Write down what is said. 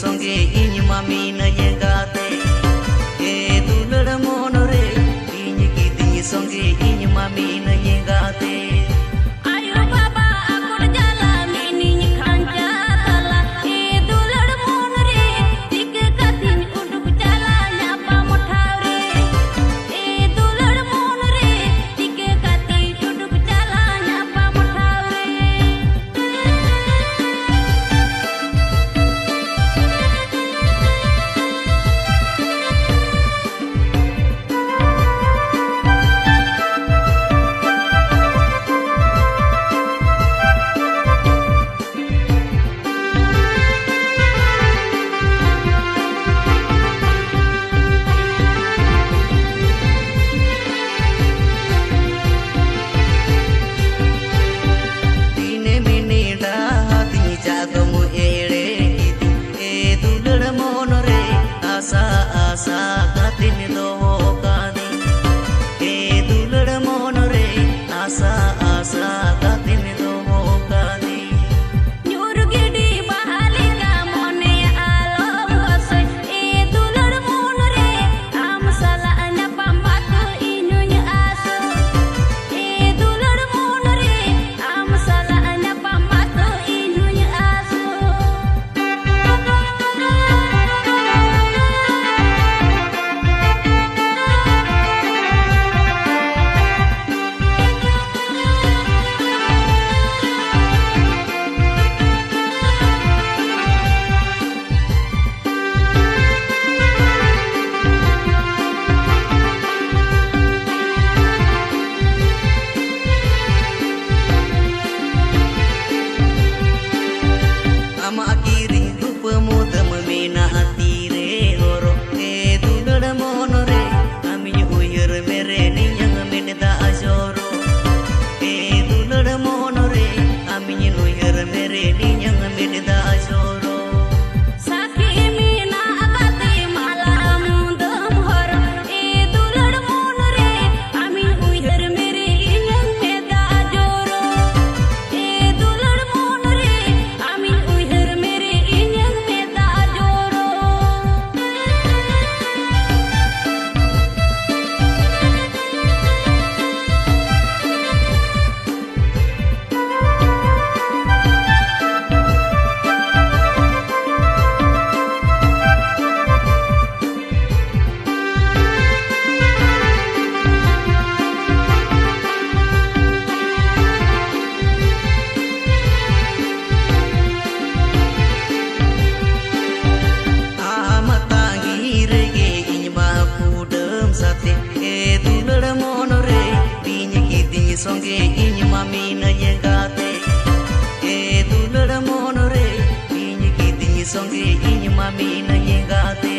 songe iñi mami na yengate e dular monore iñi kidingi songe iñi mami na yengate ayo baba akor jala mini khanja tala e dular monore tik katin uduk jala nyapa mothare e dular monore tik katin uduk jala nyapa mothare asa katin doho kani e dular monore asa katin doho kani nyur gidi bahalika mone alom hosoi e dular monore am sala anya pambatu inunya aso e dular monore am sala anya pambatu inunya aso ama akiring rupa muda memina hati re horo e dular monore kami uyur mereni yang meneta ajoro e dular monore kami uyur mereni yang meneta ajoro Saki mina abati malam dum horo e dular monore amin uyar mere inyang meda joro e dular monore amin uyar mere inyang meda joro e dular monore piñi kidingi songe iñi mami na yengate e dular monore piñi kidingi songe iñi mami na yengate